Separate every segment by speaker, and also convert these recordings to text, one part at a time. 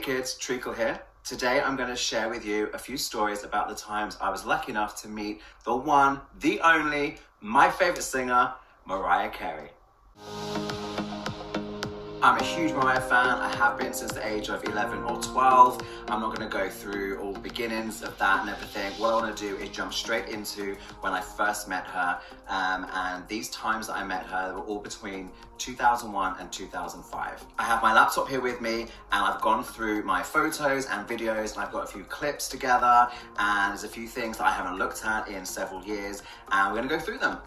Speaker 1: kids, Treacle here. Today I'm going to share with you a few stories about the times I was lucky enough to meet the one, the only, my favorite singer, Mariah Carey. I'm a huge Mariah fan. I have been since the age of 11 or 12. I'm not going to go through all the beginnings of that and everything. What I want to do is jump straight into when I first met her. And these times that I met her were all between 2001 and 2005. I have my laptop here with me and I've gone through my photos and videos and I've got a few clips together and there's a few things that I haven't looked at in several years and we're going to go through them.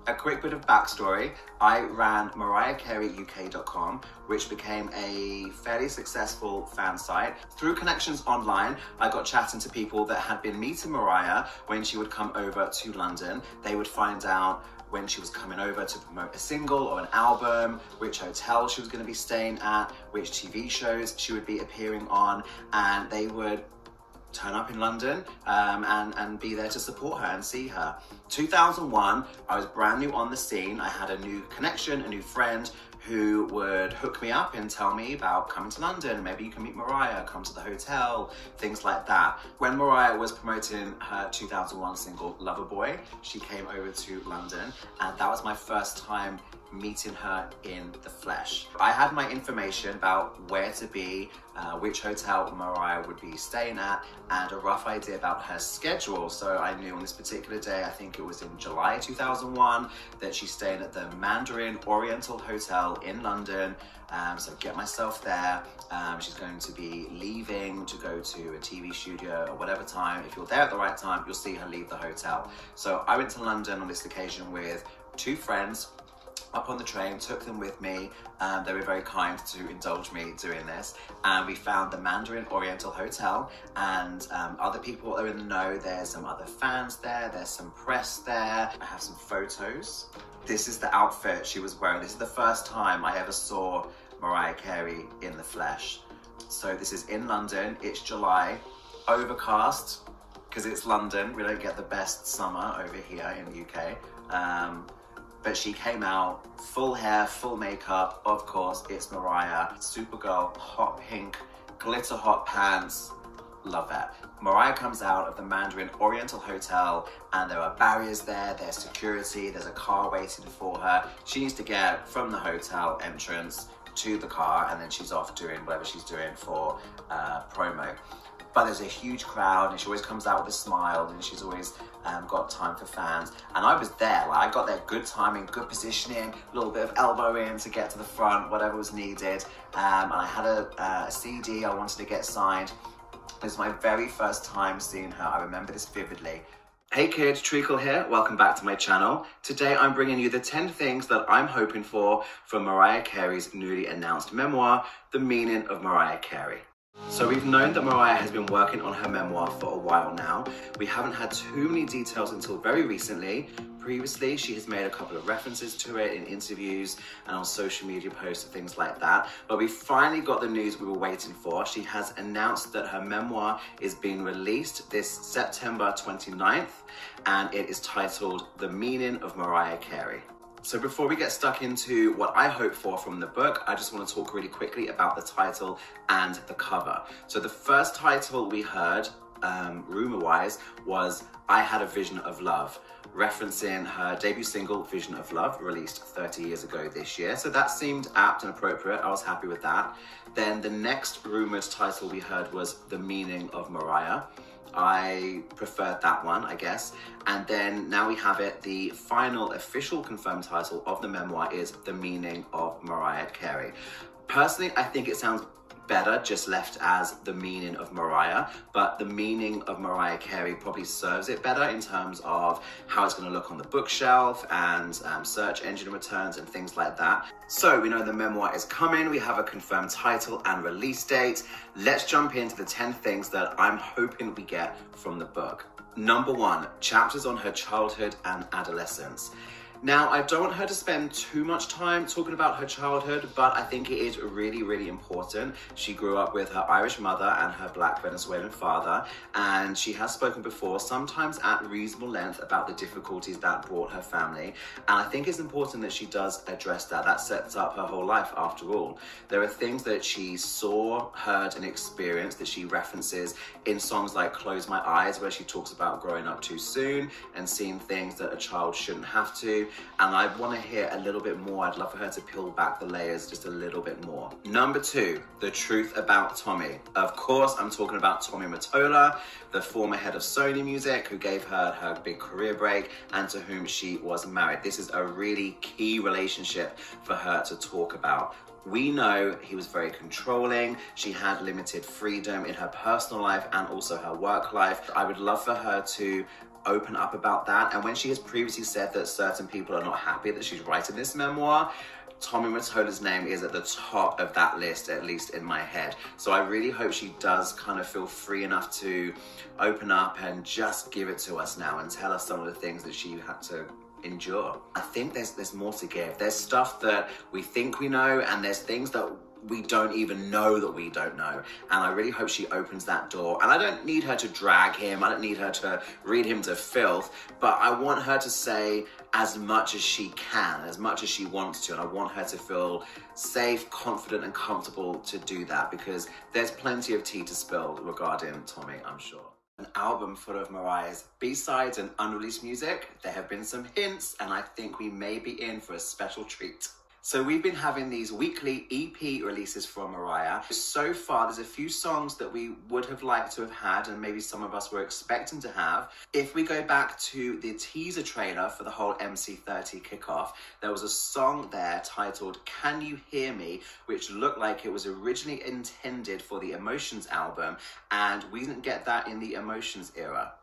Speaker 1: A quick bit of backstory, I ran MariahCareyUK.com, which became a fairly successful fan site. Through connections online, I got chatting to people that had been meeting Mariah when she would come over to London. They would find out when she was coming over to promote a single or an album, which hotel she was going to be staying at, which TV shows she would be appearing on, and they would turn up in London and be there to support her and see her. 2001, I was brand new on the scene. I had a new connection, a new friend who would hook me up and tell me about coming to London. Maybe you can meet Mariah, come to the hotel, things like that. When Mariah was promoting her 2001 single, Loverboy, she came over to London and that was my first time meeting her in the flesh. I had my information about where to be, which hotel Mariah would be staying at, and a rough idea about her schedule. So I knew on this particular day, I think it was in July 2001, that she's staying at the Mandarin Oriental Hotel in London. So get myself there. She's going to be leaving to go to a TV studio or whatever time. If you're there at the right time, you'll see her leave the hotel. So I went to London on this occasion with two friends. Up on the train, took them with me. They were very kind to indulge me doing this. And we found the Mandarin Oriental Hotel and other people are in the know. There's some other fans there, there's some press there. I have some photos. This is the outfit she was wearing. This is the first time I ever saw Mariah Carey in the flesh. So this is in London, it's July, overcast, because it's London. We don't get the best summer over here in the UK. But she came out, full hair, full makeup, of course, it's Mariah. Supergirl, hot pink, glitter hot pants, love that. Mariah comes out of the Mandarin Oriental Hotel and there are barriers there, there's security, there's a car waiting for her. She needs to get from the hotel entrance to the car and then she's off doing whatever she's doing for promo. But there's a huge crowd and she always comes out with a smile and she's always got time for fans. And I was there, like I got there good timing, good positioning, a little bit of elbow in to get to the front, whatever was needed. And I had a CD I wanted to get signed. It was my very first time seeing her. I remember this vividly. Hey kids, Treacle here. Welcome back to my channel. Today I'm bringing you the 10 things that I'm hoping for from Mariah Carey's newly announced memoir, The Meaning of Mariah Carey. So we've known that Mariah has been working on her memoir for a while now. We haven't had too many details until very recently. Previously, she has made a couple of references to it in interviews and on social media posts and things like that. But we finally got the news we were waiting for. She has announced that her memoir is being released this September 29th, and it is titled The Meaning of Mariah Carey. So before we get stuck into what I hope for from the book, I just want to talk really quickly about the title and the cover. So the first title we heard, rumor-wise, was I Had a Vision of Love, referencing her debut single, Vision of Love, released 30 years ago this year. So that seemed apt and appropriate. I was happy with that. Then the next rumored title we heard was The Meaning of Mariah. I preferred that one, I guess. And then now we have it. The final official confirmed title of the memoir is The Meaning of Mariah Carey. Personally, I think it sounds better just left as The Meaning of Mariah, but The Meaning of Mariah Carey probably serves it better in terms of how it's going to look on the bookshelf and search engine returns and things like that. So we know the memoir is coming, we have a confirmed title and release date. Let's jump into the 10 things that I'm hoping we get from the book. Number 1, chapters on her childhood and adolescence. Now, I don't want her to spend too much time talking about her childhood, but I think it is really, really important. She grew up with her Irish mother and her Black Venezuelan father, and she has spoken before, sometimes at reasonable length, about the difficulties that brought her family. And I think it's important that she does address that. That sets up her whole life, after all. There are things that she saw, heard, and experienced that she references in songs like Close My Eyes, where she talks about growing up too soon and seeing things that a child shouldn't have to. And I want to hear a little bit more. I'd love for her to peel back the layers just a little bit more. Number 2, the truth about Tommy. Of course, I'm talking about Tommy Mottola, the former head of Sony Music, who gave her her big career break and to whom she was married. This is a really key relationship for her to talk about. We know he was very controlling. She had limited freedom in her personal life and also her work life. I would love for her to open up about that. And when she has previously said that certain people are not happy that she's writing this memoir, Tommy Mottola's name is at the top of that list, at least in my head. So I really hope she does kind of feel free enough to open up and just give it to us now and tell us some of the things that she had to endure. I think there's more to give. There's stuff that we think we know, and there's things that we don't even know that we don't know. And I really hope she opens that door. And I don't need her to drag him. I don't need her to read him to filth, but I want her to say as much as she can, as much as she wants to. And I want her to feel safe, confident, and comfortable to do that, because there's plenty of tea to spill regarding Tommy, I'm sure. An album full of Mariah's B-sides and unreleased music. There have been some hints, and I think we may be in for a special treat. So we've been having these weekly EP releases from Mariah. So far, there's a few songs that we would have liked to have had, and maybe some of us were expecting to have. If we go back to the teaser trailer for the whole MC30 kickoff, there was a song there titled Can You Hear Me, which looked like it was originally intended for the Emotions album, and we didn't get that in the Emotions era.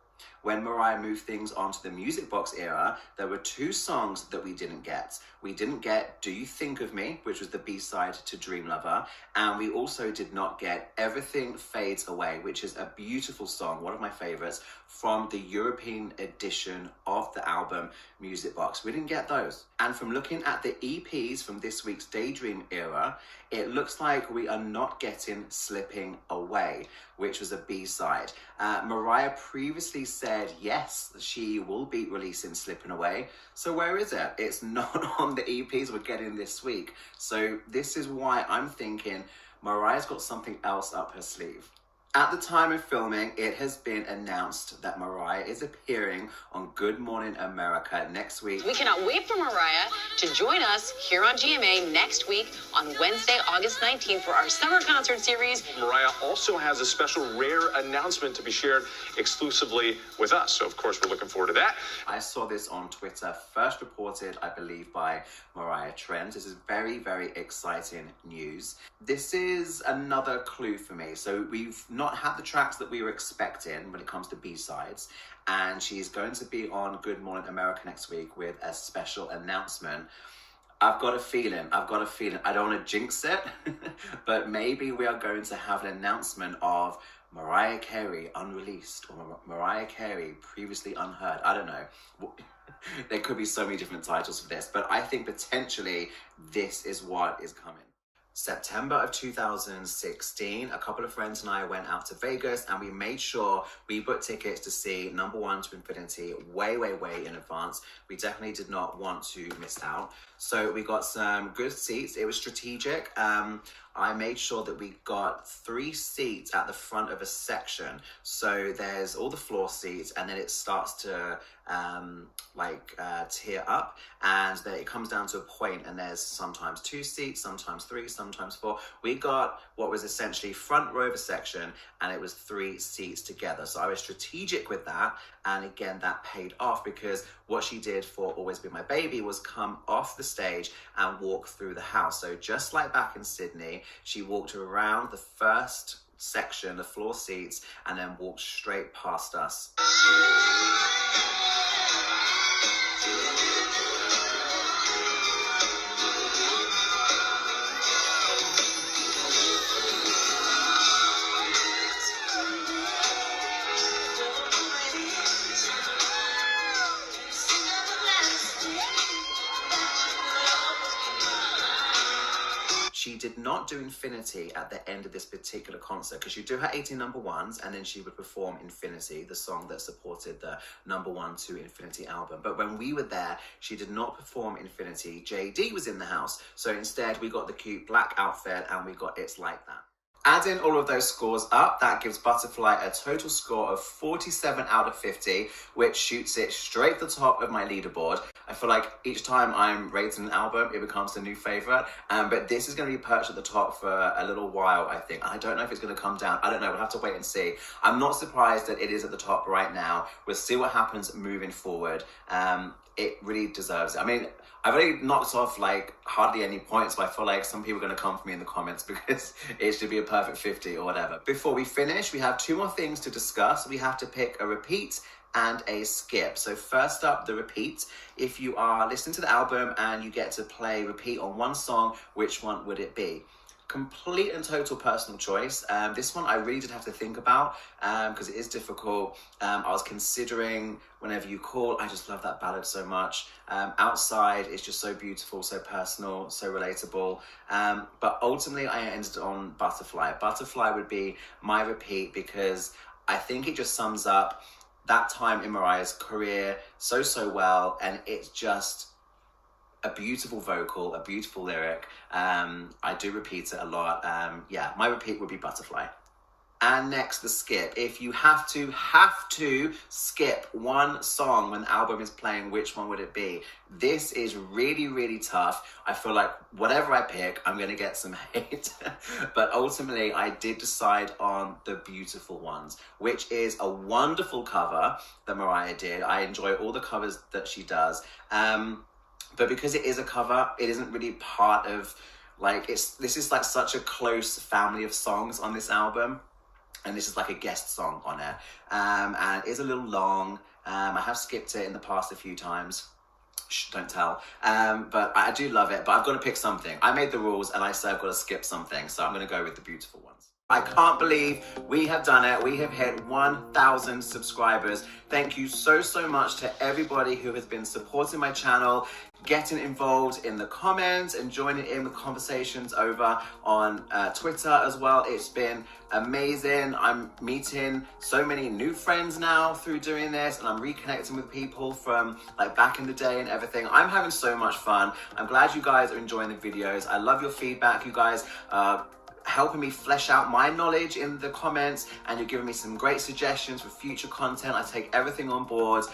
Speaker 1: When Mariah moved things onto the Music Box era, there were 2 songs that we didn't get. We didn't get Do You Think of Me, which was the B-side to Dream Lover, and we also did not get Everything Fades Away, which is a beautiful song, one of my favorites, from the European edition of the album Music Box. We didn't get those. And from looking at the EPs from this week's Daydream era, it looks like we are not getting Slipping Away, which was a B-side. Mariah previously said, yes, she will be releasing Slipping Away. So where is it? It's not on the EPs we're getting this week. So this is why I'm thinking Mariah's got something else up her sleeve. At the time of filming, it has been announced that Mariah is appearing on Good Morning America next week.
Speaker 2: We cannot wait for Mariah to join us here on GMA next week on Wednesday, August 19th for our summer concert series.
Speaker 3: Mariah also has a special rare announcement to be shared exclusively with us. So, of course, we're looking forward to that.
Speaker 1: I saw this on Twitter, first reported, I believe, by Mariah Trent. This is very, very exciting news. This is another clue for me. So we've not had the tracks that we were expecting when it comes to B-sides, and she's going to be on Good Morning America next week with a special announcement. I've got a feeling, I don't want to jinx it, but maybe we are going to have an announcement of Mariah Carey Unreleased, or Mariah Carey Previously Unheard. I don't know. There could be so many different titles for this, but I think potentially this is what is coming. September of 2016, a couple of friends and I went out to Vegas, and we made sure we booked tickets to see Number One to Infinity way in advance. We definitely did not want to miss out. So we got some good seats. It was strategic. I made sure that we got 3 seats at the front of a section. So there's all the floor seats, and then it starts to tier up, and then it comes down to a point, and there's sometimes 2 seats, sometimes 3, sometimes 4. We got what was essentially front row of a section, and it was 3 seats together. So I was strategic with that, and again, that paid off, because what she did for Always Be My Baby was come off the stage and walk through the house. So just like back in Sydney, she walked around the first section, the floor seats, and then walked straight past us. she did not do Infinity at the end of this particular concert, because she'd do her 18 number ones and then she would perform Infinity, the song that supported the number 1 to Infinity album. But when we were there, she did not perform Infinity. JD was in the house. So instead we got the cute black outfit and we got It's Like That. Adding all of those scores up, that gives Butterfly a total score of 47 out of 50, which shoots it straight to the top of my leaderboard. I feel like each time I'm rating an album, it becomes a new favorite. But this is going to be perched at the top for a little while, I think. I don't know if it's going to come down. I don't know. We'll have to wait and see. I'm not surprised that it is at the top right now. We'll see what happens moving forward. It really deserves it. I mean, I've already knocked off like hardly any points, but I feel like some people are going to come for me in the comments because it should be a perfect 50 or whatever. Before we finish, we have 2 more things to discuss. We have to pick a repeat and a skip. So first up, the repeat. If you are listening to the album and you get to play repeat on one song, which one would it be? Complete and total personal choice. This one I really did have to think about because it is difficult. I was considering Whenever You Call. I just love that ballad so much. Outside is just so beautiful, so personal, so relatable. But ultimately I ended on Butterfly. Butterfly would be my repeat because I think it just sums up that time in Mariah's career so well, and it's just a beautiful vocal, a beautiful lyric. I do repeat it a lot. Yeah, my repeat would be Butterfly. And next, the skip. If you have to skip one song when the album is playing, which one would it be? This is really tough. I feel like whatever I pick, I'm going to get some hate. But ultimately, I did decide on The Beautiful Ones, which is a wonderful cover that Mariah did. I enjoy all the covers that she does. But because it is a cover, it isn't really part of, like, this is like such a close family of songs on this album. And this is like a guest song on it. And it's a little long. I have skipped it in the past a few times. Shh, don't tell. But I do love it. But I've got to pick something. I made the rules and I said I've got to skip something. So I'm going to go with The Beautiful Ones. I can't believe we have done it. We have hit 1,000 subscribers. Thank you so much to everybody who has been supporting my channel, getting involved in the comments and joining in with conversations over on Twitter as well. It's been amazing. I'm meeting so many new friends now through doing this, and I'm reconnecting with people from like back in the day and everything. I'm having so much fun. I'm glad you guys are enjoying the videos. I love your feedback. You guys helping me flesh out my knowledge in the comments, and you're giving me some great suggestions for future content. I take everything on board.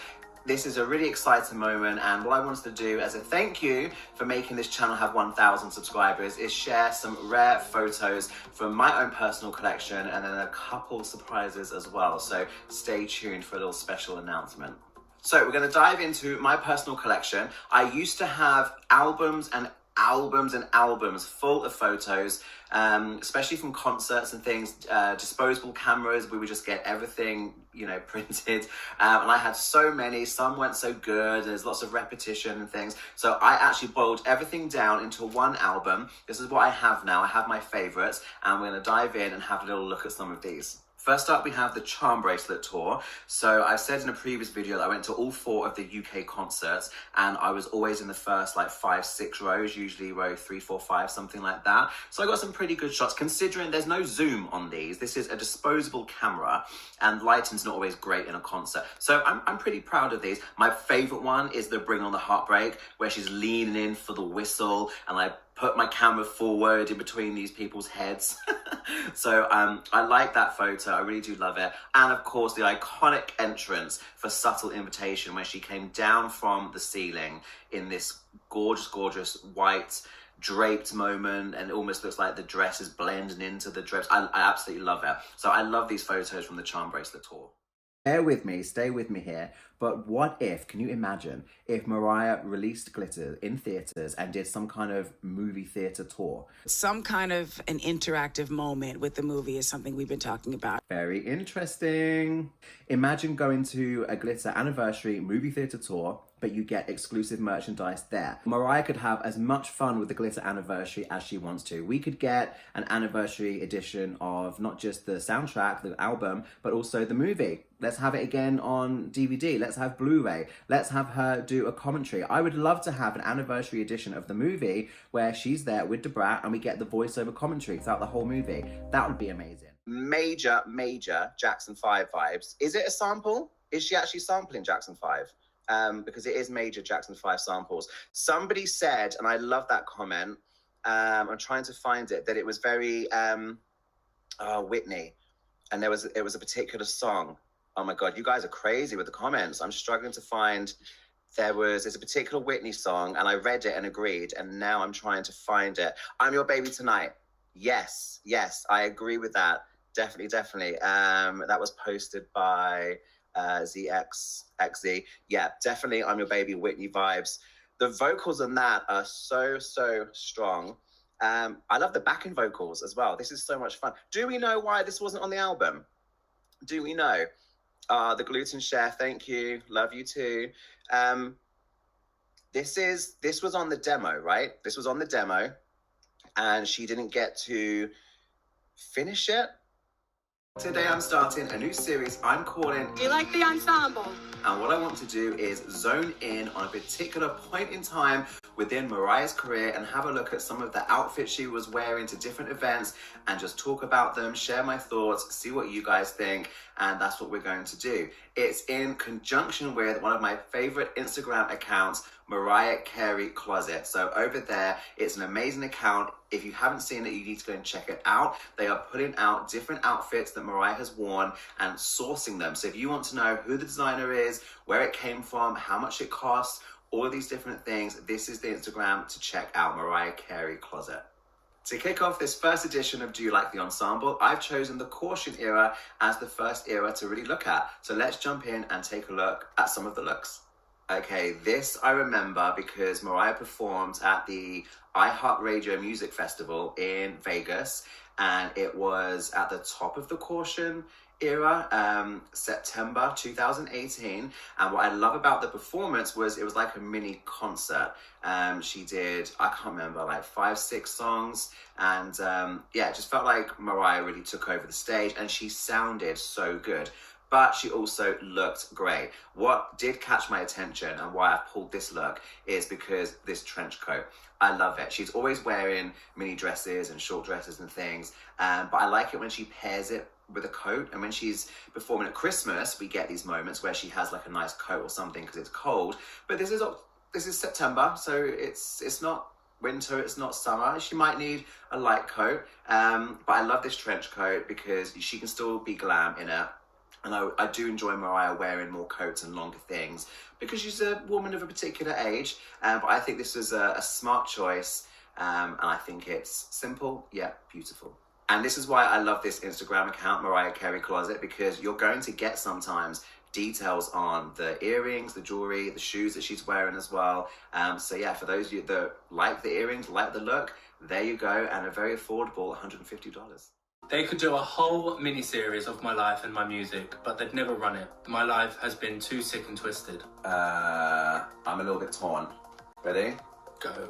Speaker 1: This is a really exciting moment, and what I wanted to do as a thank you for making this channel have 1,000 subscribers is share some rare photos from my own personal collection and then a couple surprises as well. So stay tuned for a little special announcement. So we're going to dive into my personal collection. I used to have albums and albums full of photos, especially from concerts and things, disposable cameras. We would just get everything, you know, printed. And I had so many, some weren't so good. There's lots of repetition and things. So I actually boiled everything down into one album. This is what I have now. I have my favorites, and we're going to dive in and have a little look at some of these. First up, we have the Charm Bracelet Tour. So I said in a previous video that I went to all 4 of the UK concerts, and I was always in the first like 5-6 rows, usually row 3, 4, 5, something like that. So I got some pretty good shots considering there's no zoom on these. This is a disposable camera and lighting's not always great in a concert. So I'm pretty proud of these. My favorite one is the Bring On the Heartbreak, where she's leaning in for the whistle and I put my camera forward in between these people's heads. So I like that photo. I really do love it. And of course, the iconic entrance for Subtle Invitation, where she came down from the ceiling in this gorgeous white draped moment, and it almost looks like the dress is blending into the drapes. I absolutely love it. So I love these photos from the Charm Bracelet Tour. Bear with me, stay with me here, but what if, can you imagine, if Mariah released Glitter in theaters and did some kind of movie theater tour?
Speaker 4: Some kind of an interactive moment with the movie is something we've been talking about.
Speaker 1: Very interesting. Imagine going to a Glitter anniversary movie theater tour, but you get exclusive merchandise there. Mariah could have as much fun with the glitter anniversary as she wants to. We could get an anniversary edition of not just the soundtrack, the album, but also the movie. Let's have it again on DVD. Let's have Blu-ray. Let's have her do a commentary. I would love to have an anniversary edition of the movie where she's there with Debrat and we get the voiceover commentary throughout the whole movie. That would be amazing. Major Jackson 5 vibes. Is it a sample? Is she actually sampling Jackson 5? Because it is major Jackson 5 samples. Somebody said, and I love that comment, I'm trying to find it, that it was very Whitney. And it was a particular song. Oh my God, you guys are crazy with the comments. I'm struggling to find, there's a particular Whitney song and I read it and agreed and now I'm trying to find it. I'm Your Baby Tonight. Yes, I agree with that. Definitely. That was posted by ZXXZ. Yeah, definitely I'm Your Baby, Whitney vibes. The vocals on that are so strong. I love the backing vocals as well. This is so much fun. Do we know why this wasn't on the album? Do we know? The gluten chef, thank you. Love you too. This was on the demo, right? This was on the demo and she didn't get to finish it. Today I'm starting a new series I'm calling
Speaker 5: Do you like the ensemble?
Speaker 1: And what I want to do is zone in on a particular point in time within Mariah's career and have a look at some of the outfits she was wearing to different events and just talk about them, share my thoughts, see what you guys think, and that's what we're going to do. It's in conjunction with one of my favorite Instagram accounts, Mariah Carey Closet. So over there, it's an amazing account. If you haven't seen it, you need to go and check it out. They are putting out different outfits that Mariah has worn and sourcing them. So if you want to know who the designer is, where it came from, how much it costs, all of these different things, this is the Instagram to check out, Mariah Carey Closet. To kick off this first edition of Do You Like the Ensemble, I've chosen the Caution era as the first era to really look at. So let's jump in and take a look at some of the looks. Okay, this I remember because Mariah performed at the iHeartRadio Music Festival in Vegas, and it was at the top of the Caution era, September 2018. And what I love about the performance was it was like a mini concert. She did, I can't remember, like 5-6 songs, and yeah, it just felt like Mariah really took over the stage and she sounded so good. But she also looked great. What did catch my attention and why I've pulled this look is because this trench coat. I love it. She's always wearing mini dresses and short dresses and things, but I like it when she pairs it with a coat. And when she's performing at Christmas, we get these moments where she has like a nice coat or something because it's cold. But this is September, so it's not winter, it's not summer. She might need a light coat, but I love this trench coat because she can still be glam in it. And I do enjoy Mariah wearing more coats and longer things because she's a woman of a particular age. But I think this was a smart choice, and I think it's simple yet beautiful. And this is why I love this Instagram account, Mariah Carey Closet, because you're going to get sometimes details on the earrings, the jewelry, the shoes that she's wearing as well. So yeah, for those of you that like the earrings, like the look, there you go, and a very affordable $150.
Speaker 6: They could do a whole mini-series of my life and my music, but they'd never run it. My life has been too sick and twisted.
Speaker 1: I'm a little bit torn. Ready?
Speaker 6: Go.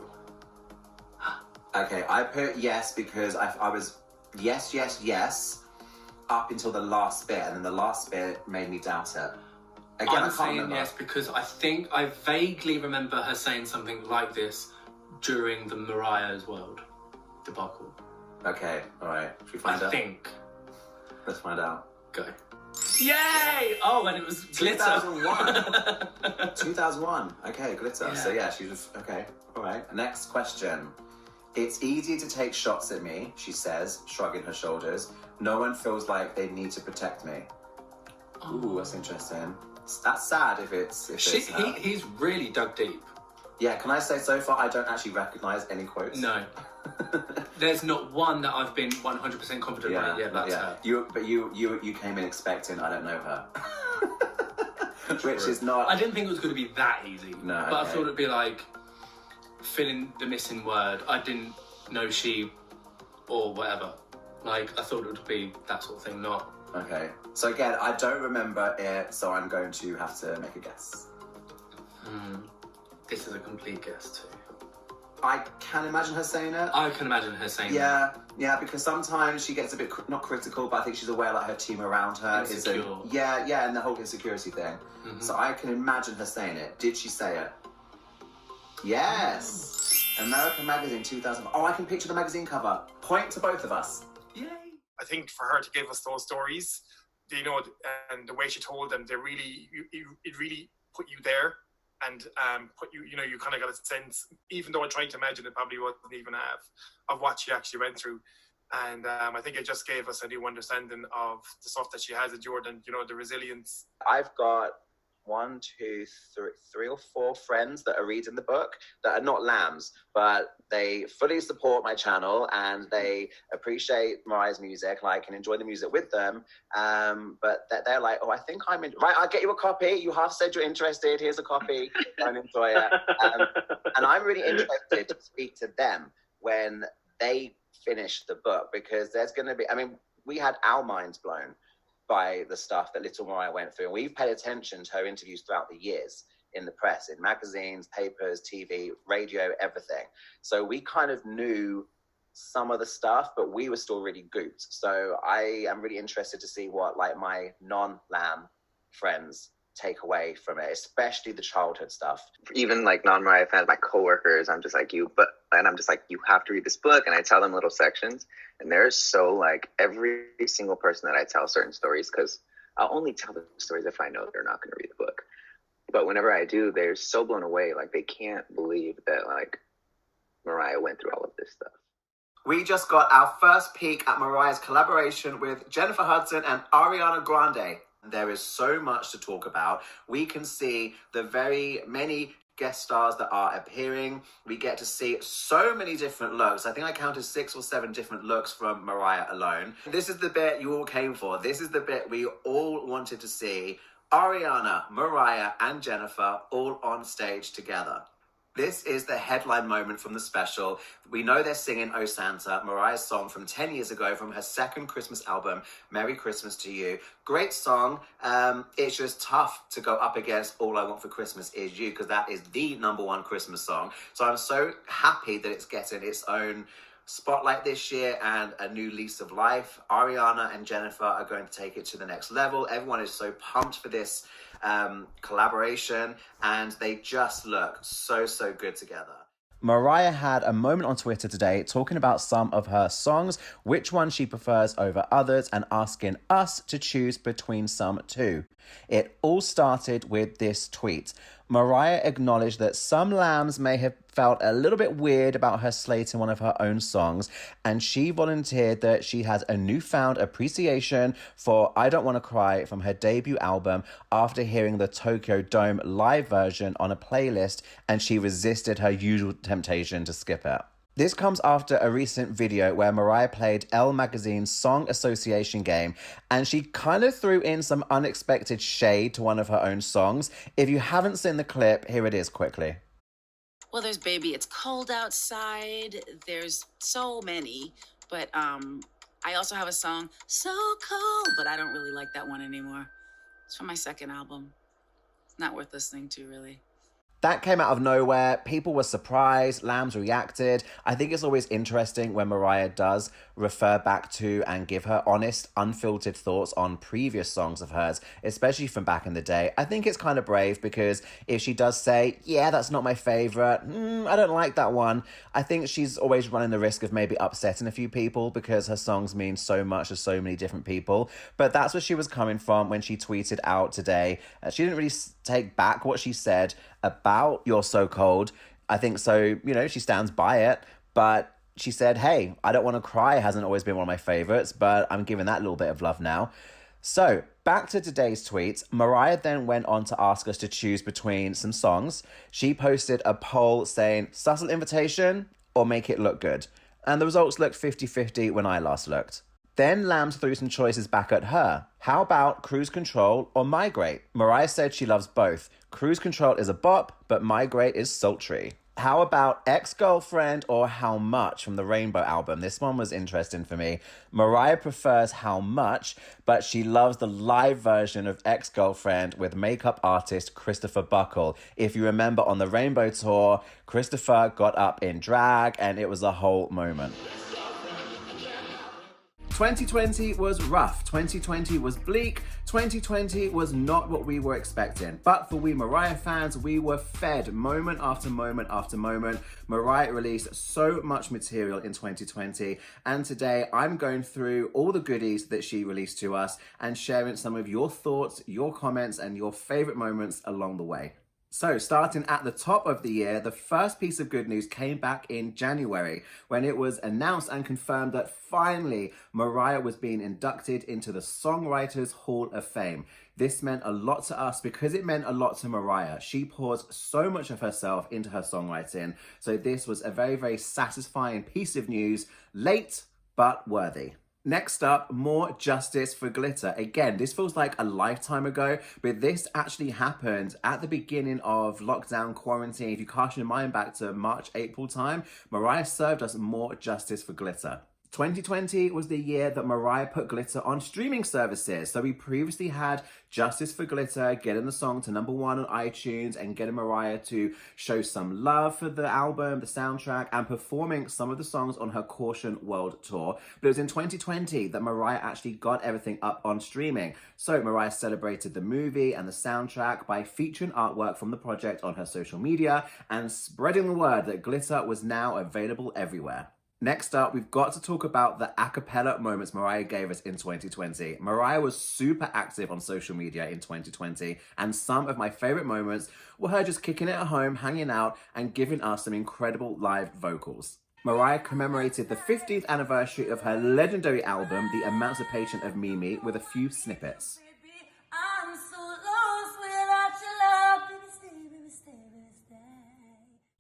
Speaker 1: Okay, I put yes because I was yes, up until the last bit, and then the last bit made me doubt it. Again,
Speaker 6: I'm
Speaker 1: I can't
Speaker 6: saying
Speaker 1: remember.
Speaker 6: yes because I think I vaguely remember her saying something like this during the Mariah's World debacle.
Speaker 1: Okay, alright. Should we find out?
Speaker 6: I think.
Speaker 1: Let's find out.
Speaker 6: Go. Yay! Oh, and it was glitter.
Speaker 1: 2001. 2001. Okay, glitter.
Speaker 6: Yeah.
Speaker 1: So yeah, she was, okay. Alright, next question. It's easy to take shots at me, she says, shrugging her shoulders. No one feels like they need to protect me. Ooh, that's interesting. That's sad if it's
Speaker 6: He's really dug deep.
Speaker 1: Yeah, can I say so far I don't actually recognise any quotes?
Speaker 6: No. There's not one that I've been 100% confident about. Yeah, that's her.
Speaker 1: You came in expecting I don't know her. Which is not...
Speaker 6: I didn't think it was going to be that easy.
Speaker 1: No,
Speaker 6: but I thought it'd be like filling the missing word. I didn't know she or whatever. Like, I thought it would be that sort of thing, not...
Speaker 1: Okay. So again, I don't remember it, so I'm going to have to make a guess.
Speaker 6: This is a complete guess too.
Speaker 1: I can imagine her saying it.
Speaker 6: I can imagine her saying
Speaker 1: Yeah, because sometimes she gets a bit, not critical, but I think she's aware like her team around her
Speaker 6: Insecure.
Speaker 1: isn't. Yeah, and the whole insecurity thing. So I can imagine her saying it. Did she say it? Yes! American Magazine 2000. Oh, I can picture the magazine cover. Point to both of us.
Speaker 6: Yay!
Speaker 5: I think for her to give us those stories, you know, and the way she told them, they really, it really put you there. And put you, you know, you kind of got a sense, even though I'm trying to imagine it probably wasn't even half of what she actually went through. And I think it just gave us a new understanding of the stuff that she has endured and, you know, the resilience.
Speaker 1: I've got 3 or 4 friends that are reading the book that are not lambs, but they fully support my channel and they appreciate Mariah's music and I can enjoy the music with them. But they're like, oh, I think I'm in. Right, I'll get you a copy. You half said you're interested. Here's a copy. Go and enjoy it. And I'm really interested to speak to them when they finish the book because there's going to be, I mean, we had our minds blown by the stuff that little Mariah went through. And we've paid attention to her interviews throughout the years in the press, in magazines, papers, TV, radio, everything. So we kind of knew some of the stuff, but we were still really gooped. So I am really interested to see what like my non-lamb friends take away from it, especially the childhood stuff.
Speaker 7: Even like non-Mariah fans, my coworkers, I'm just like, you have to read this book. And I tell them little sections and they're so like every single person that I tell certain stories, because I'll only tell the stories if I know they're not going to read the book. But whenever I do, they're so blown away. Like they can't believe that like Mariah went through all of this stuff.
Speaker 1: We just got our first peek at Mariah's collaboration with Jennifer Hudson and Ariana Grande. There is so much to talk about. We can see the very many guest stars that are appearing. We get to see so many different looks. I think I counted 6 or 7 different looks from Mariah alone. This is the bit you all came for. This is the bit we all wanted to see. Ariana, Mariah, and Jennifer all on stage together. This is the headline moment from the special. We know they're singing Oh Santa, Mariah's song from 10 years ago from her second Christmas album, Merry Christmas to You. Great song. It's just tough to go up against All I Want for Christmas Is You because that is the #1 Christmas song. So I'm so happy that it's getting its own spotlight this year and a new lease of life. Ariana and Jennifer are going to take it to the next level. Everyone is so pumped for this collaboration and they just look so good together. Mariah had a moment on Twitter today talking about some of her songs, which one she prefers over others, and asking us to choose between some too. It all started with this tweet. Mariah acknowledged that some lambs may have felt a little bit weird about her slating one of her own songs, and she volunteered that she has a newfound appreciation for I Don't Want to Cry from her debut album after hearing the Tokyo Dome live version on a playlist, and she resisted her usual temptation to skip it. This comes after a recent video where Mariah played Elle Magazine's Song Association game and she kind of threw in some unexpected shade to one of her own songs. If you haven't seen the clip, here it is quickly.
Speaker 4: Well, there's Baby It's Cold Outside. There's so many. But I also have a song, So Cold, but I don't really like that one anymore. It's from my second album. It's not worth listening to, really.
Speaker 1: That came out of nowhere. People were surprised. Lambs reacted. I think it's always interesting when Mariah does refer back to and give her honest, unfiltered thoughts on previous songs of hers, especially from back in the day. I think it's kind of brave because if she does say, yeah, that's not my favorite, I don't like that one, I think she's always running the risk of maybe upsetting a few people because her songs mean so much to so many different people. But that's where she was coming from when she tweeted out today. She didn't really take back what she said about You're So Cold. I think so, she stands by it, but she said, hey, I Don't Want to Cry hasn't always been one of my favorites, but I'm giving that a little bit of love now. So back to today's tweets. Mariah then went on to ask us to choose between some songs. She posted a poll saying subtle invitation or make it look good. And the results looked 50-50 when I last looked. Then Lambs threw some choices back at her. How about Cruise Control or Migrate? Mariah said she loves both. Cruise Control is a bop, but Migrate is sultry. How about Ex-Girlfriend or How Much from the Rainbow album? This one was interesting for me. Mariah prefers How Much, but she loves the live version of Ex-Girlfriend with makeup artist Christopher Buckle. If you remember on the Rainbow tour, Christopher got up in drag and it was a whole moment. 2020 was rough, 2020 was bleak, 2020 was not what we were expecting. But for we Mariah fans, we were fed moment after moment after moment. Mariah released so much material in 2020, and today I'm going through all the goodies that she released to us and sharing some of your thoughts, your comments, and your favorite moments along the way. So starting at the top of the year, the first piece of good news came back in January when it was announced and confirmed that finally Mariah was being inducted into the Songwriters Hall of Fame. This meant a lot to us because it meant a lot to Mariah. She pours so much of herself into her songwriting. So this was a very, very satisfying piece of news, late but worthy. Next up, more justice for Glitter. Again, this feels like a lifetime ago, but this actually happened at the beginning of lockdown quarantine. If you cast your mind back to March, April time, Mariah served us more justice for Glitter. 2020 was the year that Mariah put Glitter on streaming services. So we previously had Justice for Glitter getting the song to #1 on iTunes and getting Mariah to show some love for the album, the soundtrack, and performing some of the songs on her Caution World Tour. But it was in 2020 that Mariah actually got everything up on streaming. So Mariah celebrated the movie and the soundtrack by featuring artwork from the project on her social media and spreading the word that Glitter was now available everywhere. Next up, we've got to talk about the a cappella moments Mariah gave us in 2020. Mariah was super active on social media in 2020, and some of my favorite moments were her just kicking it at home, hanging out, and giving us some incredible live vocals. Mariah commemorated the 50th anniversary of her legendary album, The Emancipation of Mimi, with a few snippets.
Speaker 8: I'm so lost without your love. Baby, stay, baby, stay, baby, stay.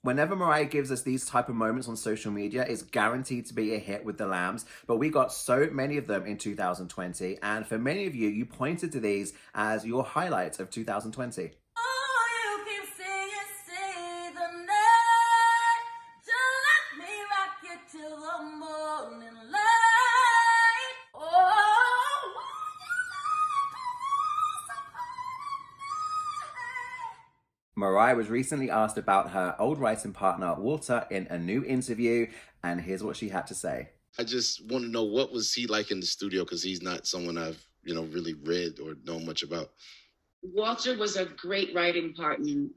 Speaker 1: Whenever Mariah gives us these type of moments on social media, it's guaranteed to be a hit with the Lambs, but we got so many of them in 2020, and for many of you, you pointed to these as your highlights of 2020.
Speaker 8: Oh, you keep saying, say the night. Just let me rock you till the morning light. Oh,
Speaker 1: Mariah was recently asked about her old writing partner, Walter, in a new interview, and here's what she had to say.
Speaker 9: I just want to know, what was he like in the studio? Because he's not someone I've, really read or know much about.
Speaker 10: Walter was a great writing partner.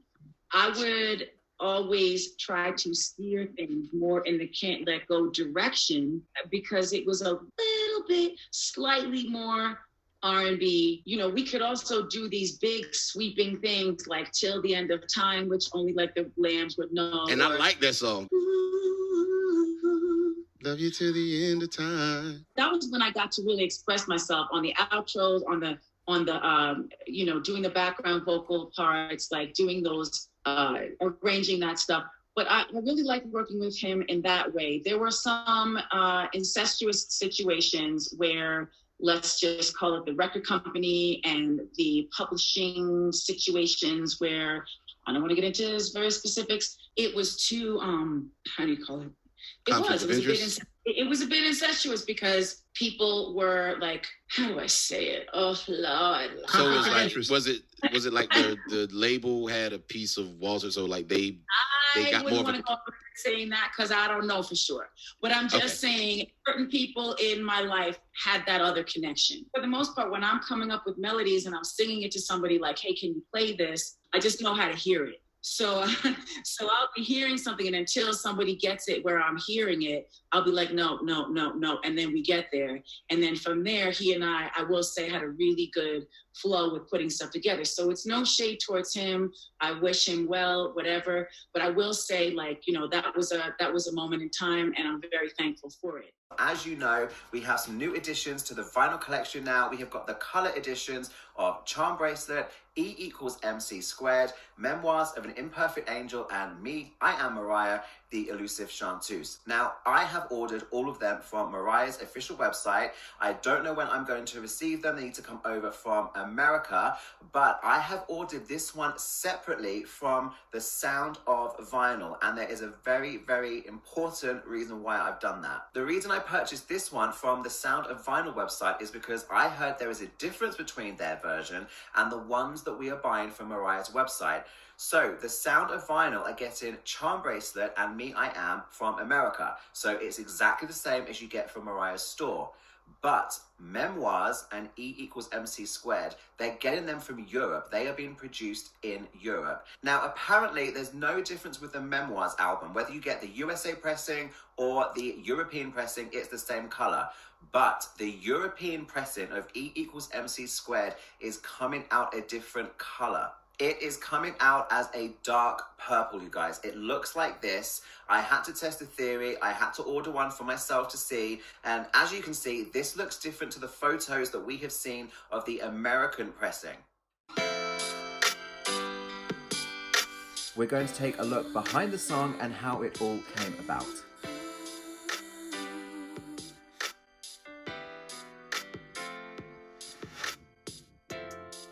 Speaker 10: I would always try to steer things more in the can't let go direction because it was a little bit slightly more R&B. We could also do these big sweeping things like Till the End of Time, which only like the Lambs would know.
Speaker 9: And I like that song. Love you till the end of time.
Speaker 10: That was when I got to really express myself on the outros, on the doing the background vocal parts, like doing those, arranging that stuff. But I really liked working with him in that way. There were some incestuous situations where, let's just call it the record company and the publishing situations where, I don't want to get into very specifics, it was too, how do you call it? It was a bit incestuous because people were like, how do I say it? Oh Lord.
Speaker 9: So it was like, was it like the label had a piece of Walter, so like they got more. I wouldn't want to go
Speaker 10: saying that because I don't know for sure. But I'm just saying certain people in my life had that other connection. For the most part, when I'm coming up with melodies and I'm singing it to somebody like, hey, can you play this? I just know how to hear it. So I'll be hearing something, and until somebody gets it where I'm hearing it, I'll be like, no. And then we get there. And then from there, he and I will say, had a really good flow with putting stuff together. So it's no shade towards him. I wish him well, whatever. But I will say, that was a moment in time, and I'm very thankful for it.
Speaker 1: As you know, we have some new additions to the vinyl collection now. We have got the color editions of Charm Bracelet, E equals MC squared, Memoirs of an Imperfect Angel, and Me, I Am Mariah, the Elusive Chanteuse. Now, I have ordered all of them from Mariah's official website. I don't know when I'm going to receive them. They need to come over from America, but I have ordered this one separately from the Sound of Vinyl, and there is a very, very important reason why I've done that. The reason I purchased this one from the Sound of Vinyl website is because I heard there is a difference between their version and the ones that we are buying from Mariah's website. So the Sound of Vinyl are getting Charm Bracelet and Me I Am from America. So it's exactly the same as you get from Mariah's store. But Memoirs and E equals MC squared, they're getting them from Europe. They are being produced in Europe. Now, apparently, there's no difference with the Memoirs album. Whether you get the USA pressing or the European pressing, it's the same color. But the European pressing of E equals MC squared is coming out a different color. It is coming out as a dark purple, you guys. It looks like this. I had to test the theory. I had to order one for myself to see. And as you can see, this looks different to the photos that we have seen of the American pressing. We're going to take a look behind the song and how it all came about.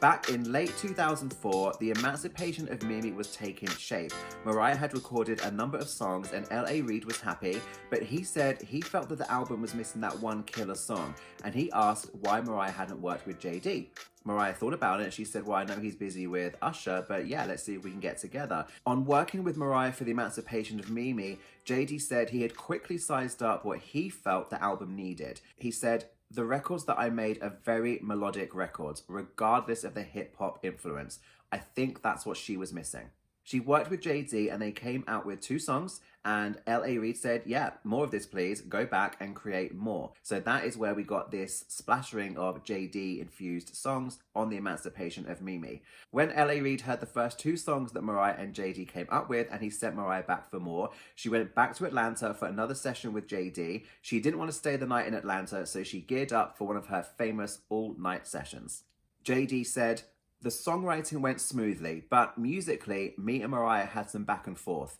Speaker 1: Back in late 2004, the emancipation of Mimi was taking shape. Mariah had recorded a number of songs and L.A. Reid was happy, but he said he felt that the album was missing that one killer song, and he asked why Mariah hadn't worked with JD. Mariah thought about it and she said, well, I know he's busy with Usher, but yeah, let's see if we can get together. On working with Mariah for the emancipation of Mimi, JD said he had quickly sized up what he felt the album needed. He said, the records that I made are very melodic records, regardless of the hip-hop influence. I think that's what she was missing. She worked with JD and they came out with 2 songs, and L.A. Reid said, yeah, more of this please, go back and create more. So that is where we got this splattering of JD-infused songs on the emancipation of Mimi. When L.A. Reid heard the first 2 songs that Mariah and JD came up with and he sent Mariah back for more, she went back to Atlanta for another session with JD. She didn't want to stay the night in Atlanta, so she geared up for one of her famous all-night sessions. JD said, the songwriting went smoothly, but musically, me and Mariah had some back and forth.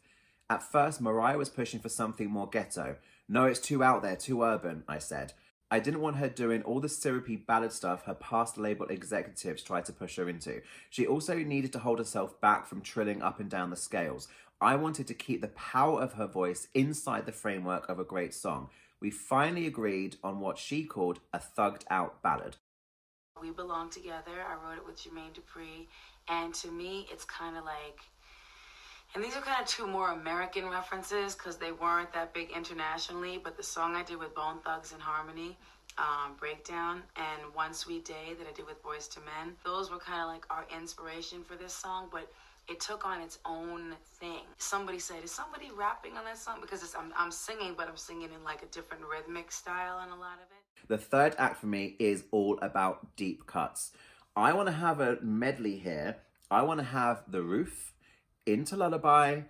Speaker 1: At first, Mariah was pushing for something more ghetto. No, it's too out there, too urban, I said. I didn't want her doing all the syrupy ballad stuff her past label executives tried to push her into. She also needed to hold herself back from trilling up and down the scales. I wanted to keep the power of her voice inside the framework of a great song. We finally agreed on what she called a thugged out ballad.
Speaker 4: We Belong Together. I wrote it with Jermaine Dupri, and to me, it's kind of like, and these are kind of 2 more American references because they weren't that big internationally, but the song I did with Bone Thugs and Harmony, Breakdown, and One Sweet Day that I did with Boyz II Men, those were kind of like our inspiration for this song, but it took on its own thing. Somebody said, is somebody rapping on that song? Because I'm singing, but I'm singing in like a different rhythmic style on a lot of it.
Speaker 1: The third act for me is all about deep cuts. I want to have a medley here. I want to have The Roof, into Lullaby,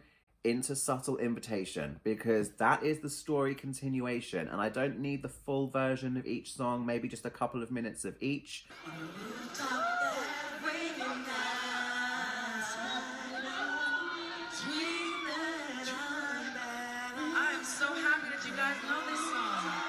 Speaker 1: into Subtle Invitation, because that is the story continuation, and I don't need the full version of each song, maybe just a couple of minutes of each.
Speaker 4: I'm so happy that you guys know this song.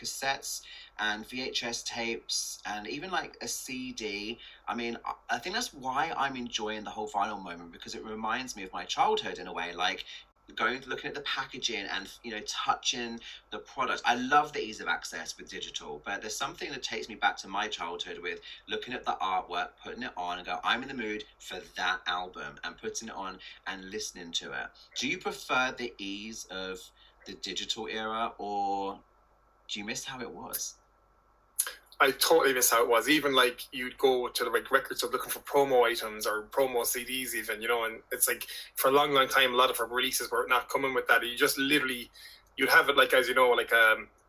Speaker 1: Cassettes and VHS tapes and even like a CD. I mean, I think that's why I'm enjoying the whole vinyl moment, because it reminds me of my childhood in a way. Like looking at the packaging and, you know, touching the products. I love the ease of access with digital, but there's something that takes me back to my childhood with looking at the artwork, putting it on and go, I'm in the mood for that album, and putting it on and listening to it. Do you prefer the ease of the digital era, or do you miss how it was?
Speaker 5: I totally miss how it was. Even like you'd go to the record store looking for promo items or promo CDs even, you know, and it's like for a long time a lot of our releases were not coming with that. You just literally, you'd have it like, as you know, like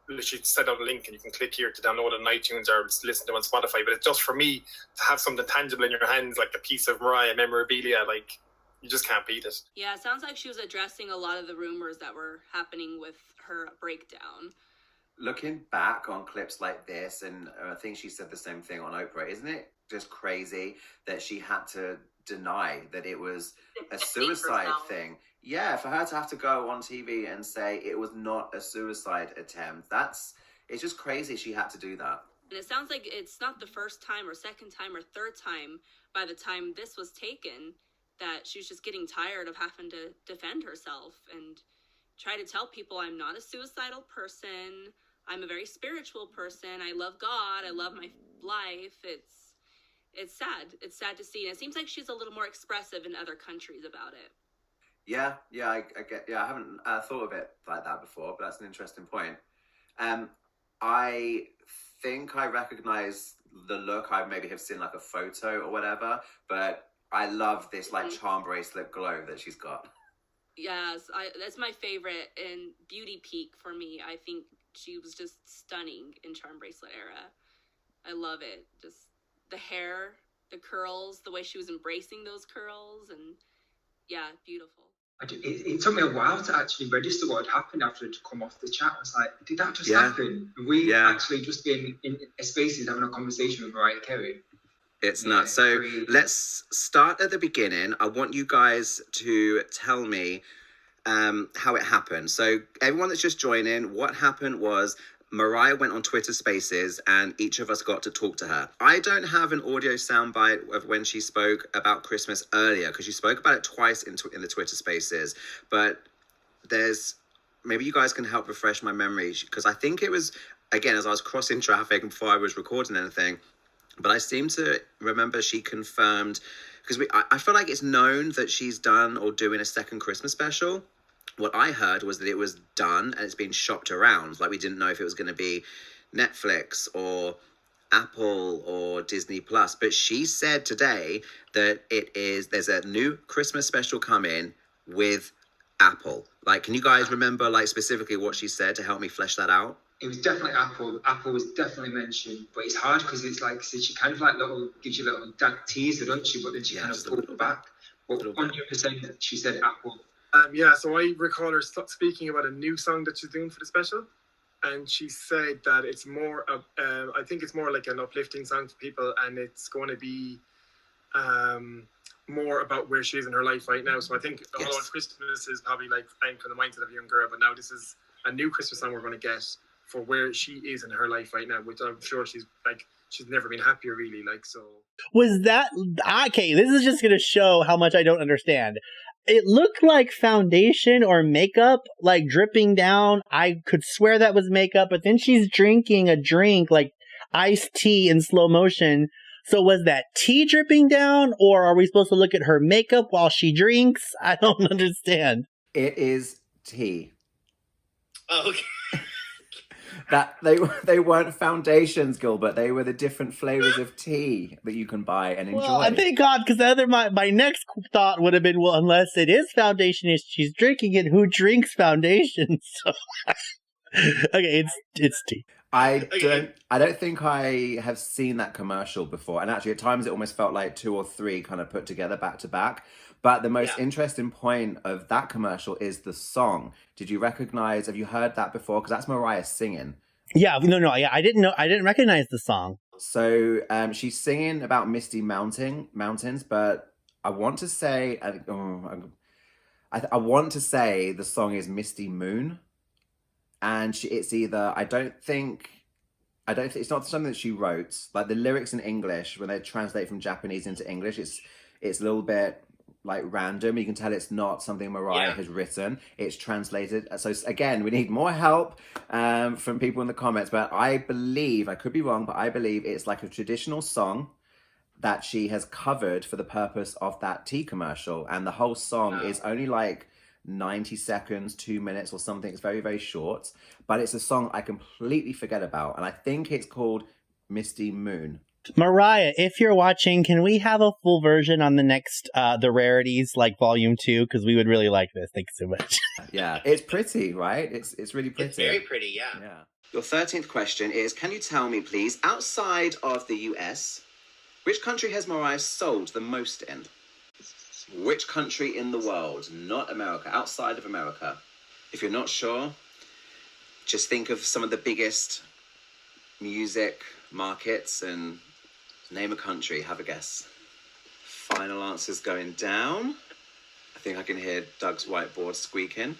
Speaker 5: literally set out a link and you can click here to download it on iTunes or listen to it on Spotify. But it's just for me to have something tangible in your hands, like a piece of Mariah memorabilia, like you just can't beat it.
Speaker 11: Yeah, it sounds like she was addressing a lot of the rumors that were happening with her breakdown.
Speaker 1: Looking back on clips like this, and I think she said the same thing on Oprah, isn't it just crazy that she had to deny that it was a suicide thing? Yeah, for her to have to go on TV and say it was not a suicide attempt, it's just crazy she had to do that.
Speaker 11: And it sounds like it's not the first time or second time or third time by the time this was taken that she was just getting tired of having to defend herself and try to tell people, I'm not a suicidal person. I'm a very spiritual person. I love God. I love my life. It's sad. It's sad to see. And it seems like she's a little more expressive in other countries about it.
Speaker 1: Yeah, I get. Yeah, I haven't thought of it like that before, but that's an interesting point. I think I recognize the look. I maybe have seen like a photo or whatever, but I love this like charm bracelet glow that she's got.
Speaker 11: Yes, that's my favorite and beauty peak for me. I think she was just stunning in Charm Bracelet era. I love it. Just the hair, the curls, the way she was embracing those curls, and yeah, beautiful.
Speaker 12: It took me a while to actually register what had happened after it come off the chat. I was like, did that just happen? We actually just been in a spaces having a conversation with Mariah Carey.
Speaker 1: It's nuts. So let's start at the beginning. I want you guys to tell me how it happened. So everyone that's just joining, what happened was Mariah went on Twitter Spaces and each of us got to talk to her. I don't have an audio soundbite of when she spoke about Christmas earlier because she spoke about it twice in the Twitter Spaces, but maybe you guys can help refresh my memory because I think it was, again, as I was crossing traffic before I was recording anything, but I seem to remember she confirmed, because I feel like it's known that she's done or doing a second Christmas special. What I heard was that it was done and it's been shopped around. Like we didn't know if it was going to be Netflix or Apple or Disney Plus. But she said today that there's a new Christmas special coming with Apple. Like, can you guys remember like specifically what she said to help me flesh that out?
Speaker 12: It was definitely Apple. Apple was definitely mentioned, but it's hard because it's like, so she kind of like gives you a little teaser, don't she? But then she kind of pulled it back. But 100% she said Apple.
Speaker 5: So I recall her speaking about a new song that she's doing for the special. And she said that it's more of, I think it's more like an uplifting song for people. And it's going to be more about where she is in her life right now. So I think all on Christmas is probably like anchored in the mindset of a young girl. But now this is a new Christmas song we're going to get for where she is in her life right now, which I'm sure she's never been happier really, like, so.
Speaker 13: Was that, okay, this is just going to show how much I don't understand. It looked like foundation or makeup, like dripping down. I could swear that was makeup, but then she's drinking a drink, like iced tea in slow motion. So was that tea dripping down, or are we supposed to look at her makeup while she drinks? I don't understand.
Speaker 1: It is tea.
Speaker 6: Oh, okay.
Speaker 1: That they weren't foundations, Gilbert. They were the different flavors of tea that you can buy and enjoy.
Speaker 13: Well, thank God, because my next thought would have been, well, unless it is foundation, if she's drinking it, who drinks foundation? So, okay, it's tea.
Speaker 1: I don't think I have seen that commercial before, and actually, at times it almost felt like 2 or 3 kind of put together back to back. But the most interesting point of that commercial is the song. Have you heard that before? Because that's Mariah singing.
Speaker 13: Yeah, I didn't recognize the song.
Speaker 1: So she's singing about misty mountains, but I want to say, I want to say the song is Misty Moon. And it's either, I don't think it's not something that she wrote. Like the lyrics in English, when they translate from Japanese into English, it's a little bit like random. You can tell it's not something Mariah has written. It's translated. So again, we need more help from people in the comments. But I believe, I could be wrong, but I believe it's like a traditional song that she has covered for the purpose of that tea commercial. And the whole song is only like 90 seconds, 2 minutes or something. It's very, very short. But it's a song I completely forget about. And I think it's called Misty Moon.
Speaker 13: Mariah, if you're watching, can we have a full version on the next, the Rarities, like Volume 2? Because we would really like this. Thanks so much.
Speaker 1: Yeah, it's pretty, right? It's really pretty.
Speaker 14: It's very pretty, yeah.
Speaker 1: Your 13th question is, can you tell me, please, outside of the US, which country has Mariah sold the most in? Which country in the world, not America, outside of America? If you're not sure, just think of some of the biggest music markets and name a country. Have a guess. Final answers going down. I think I can hear Doug's whiteboard squeaking.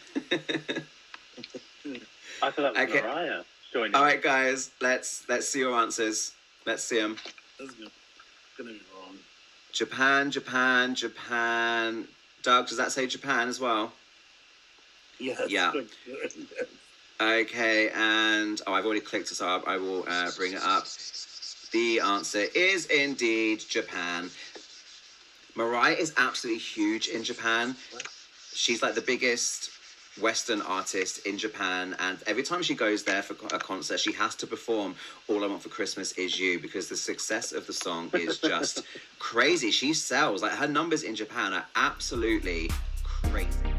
Speaker 15: I thought that was Mariah joining.
Speaker 1: All right, guys, let's see your answers. Let's see them.
Speaker 14: That's gonna be wrong.
Speaker 1: Japan. Doug, does that say Japan as well?
Speaker 14: Yes.
Speaker 1: Yeah. Okay, and I've already clicked it, so I will bring it up. The answer is indeed Japan. Mariah is absolutely huge in Japan. She's like the biggest Western artist in Japan, and every time she goes there for a concert, she has to perform All I Want for Christmas Is You, because the success of the song is just crazy. She sells, like, her numbers in Japan are absolutely crazy.